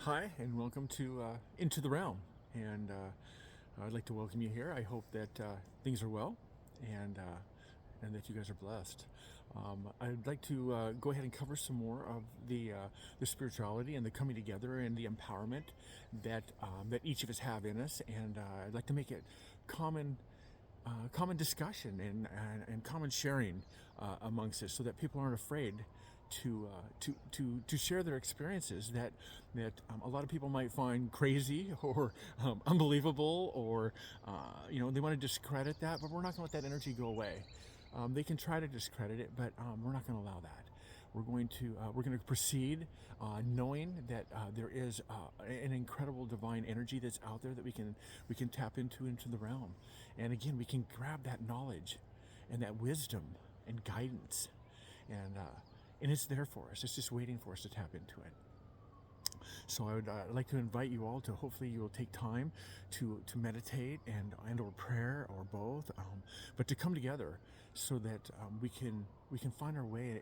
Hi, and welcome to Into the Realm. And I'd like to welcome you here. I hope that things are well, and that you guys are blessed. I'd like to go ahead and cover some more of the spirituality and the coming together and the empowerment that each of us have in us. And I'd like to make it common common discussion and common sharing amongst us, so that people aren't afraid to share their experiences that a lot of people might find crazy or unbelievable, or they want to discredit that, but we're not going to let that energy go away. They can try to discredit it, but we're not going to allow that. We're going to proceed, knowing that there is an incredible divine energy that's out there that we can tap into the realm, and again we can grab that knowledge and that wisdom and guidance, and it's there for us. It's just waiting for us to tap into it. So I would like to invite you all to, hopefully you will take time to meditate and or prayer or both, but to come together so that we can find our way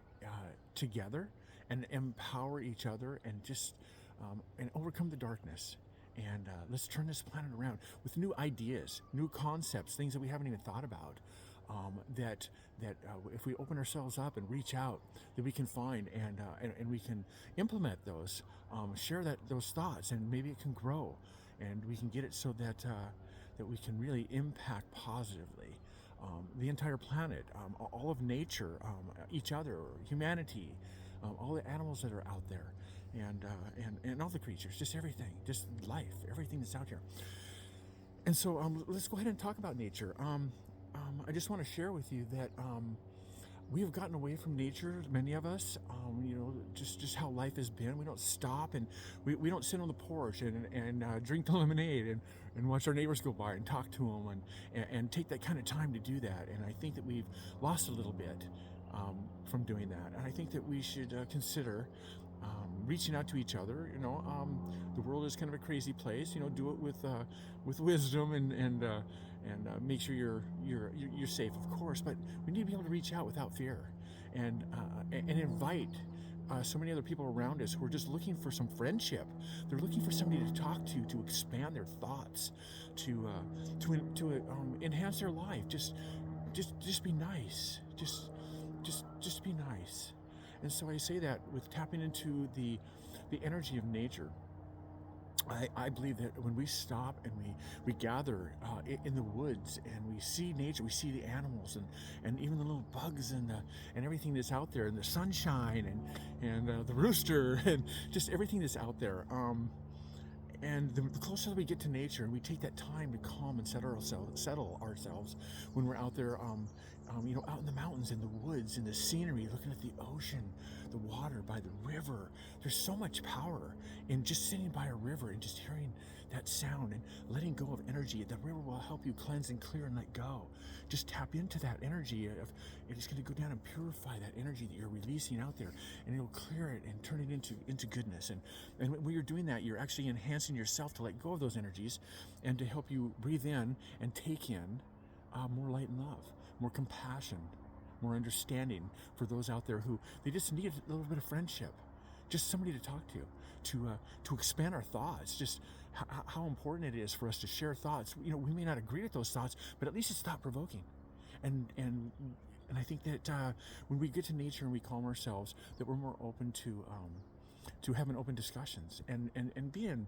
together and empower each other and just and overcome the darkness. And let's turn this planet around with new ideas, new concepts, things that we haven't even thought about. That if we open ourselves up and reach out, that we can find and we can implement those, share those thoughts, and maybe it can grow, and we can get it so that that we can really impact positively the entire planet, all of nature, each other, humanity, all the animals that are out there, and all the creatures, just everything, just life, everything that's out here. And so let's go ahead and talk about nature. I just want to share with you that we have gotten away from nature, many of us. Just how life has been. We don't stop, and we don't sit on the porch and drink the lemonade and watch our neighbors go by and talk to them and take that kind of time to do that. And I think that we've lost a little bit from doing that. And I think that we should consider reaching out to each other. The world is kind of a crazy place. Do it with wisdom and make sure you're safe, of course. But we need to be able to reach out without fear, and invite so many other people around us who are just looking for some friendship. They're looking for somebody to talk to expand their thoughts, to enhance their life. Just be nice. Just be nice. And so I say that with tapping into the energy of nature. I believe that when we stop and we gather in the woods and we see nature, we see the animals and even the little bugs and everything that's out there, and the sunshine and the rooster and just everything that's out there. And the closer we get to nature, and we take that time to calm and settle ourselves when we're out there, out in the mountains, in the woods, in the scenery, looking at the ocean, the water by the river. There's so much power in just sitting by a river and just hearing that sound and letting go of energy. The river will help you cleanse and clear and let go. Just tap into that energy it's going to go down and purify that energy that you're releasing out there, and it'll clear it and turn it into goodness. And when you're doing that, you're actually enhancing yourself to let go of those energies and to help you breathe in and take in more light and love, more compassion, more understanding for those out there who they just need a little bit of friendship, just somebody to talk to expand our thoughts, just how important it is for us to share thoughts. We may not agree with those thoughts, but at least it's thought provoking. And I think that when we get to nature and we calm ourselves, that we're more open to having open discussions and being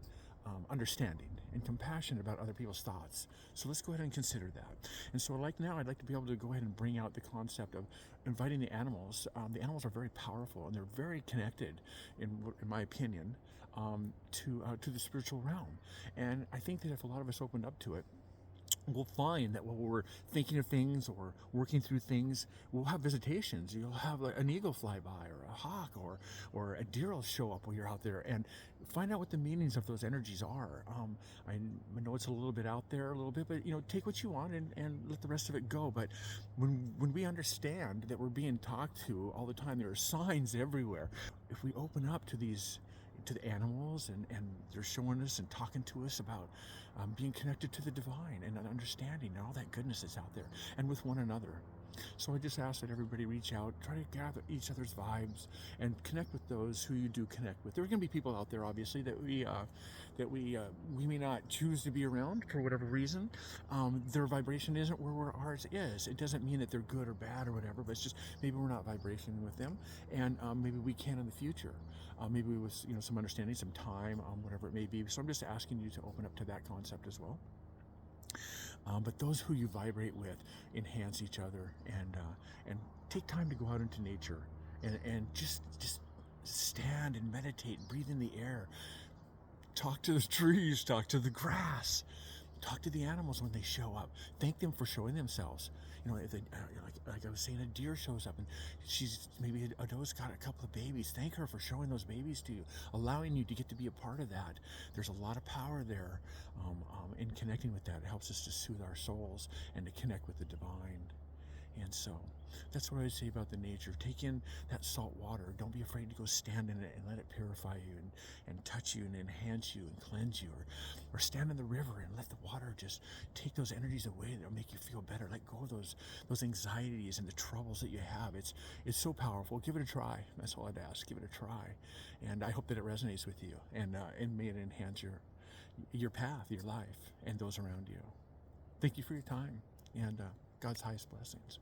understanding and compassionate about other people's thoughts. So let's go ahead and consider that. And so I'd like to be able to go ahead and bring out the concept of inviting the animals. The animals are very powerful, and they're very connected, in my opinion, to the spiritual realm. And I think that if a lot of us opened up to it, we'll find that while we're thinking of things or working through things, we'll have visitations. You'll have an eagle fly by, or a hawk, or a deer will show up while you're out there, and find out what the meanings of those energies are. I know it's a little bit out there, a little bit, but take what you want and let the rest of it go. But when we understand that we're being talked to all the time, there are signs everywhere. If we open up to the animals, and they're showing us and talking to us about being connected to the divine and understanding and all that goodness that's out there, and with one another. So I just ask that everybody reach out, try to gather each other's vibes, and connect with those who you do connect with. There are going to be people out there, obviously, that we may not choose to be around for whatever reason. Their vibration isn't where ours is. It doesn't mean that they're good or bad or whatever, but it's just maybe we're not vibrating with them, and maybe we can in the future. Maybe with some understanding, some time, whatever it may be. So I'm just asking you to open up to that concept as well. But those who you vibrate with enhance each other, and take time to go out into nature, and just stand and meditate, breathe in the air, talk to the trees, talk to the grass, talk to the animals when they show up. Thank them for showing themselves. If they, like I was saying, a deer shows up and she's maybe a doe's got a couple of babies. Thank her for showing those babies to you, allowing you to get to be a part of that. There's a lot of power there in connecting with that. It helps us to soothe our souls and to connect with the divine. And so that's what I would say about the nature. Take in that salt water. Don't be afraid to go stand in it and let it purify you and touch you and enhance you and cleanse you. Or stand in the river and let the water just take those energies away that'll make you feel better. Let go of those anxieties and the troubles that you have. It's so powerful. Give it a try. That's all I'd ask. Give it a try. And I hope that it resonates with you, and may it enhance your path, your life, and those around you. Thank you for your time, and God's highest blessings.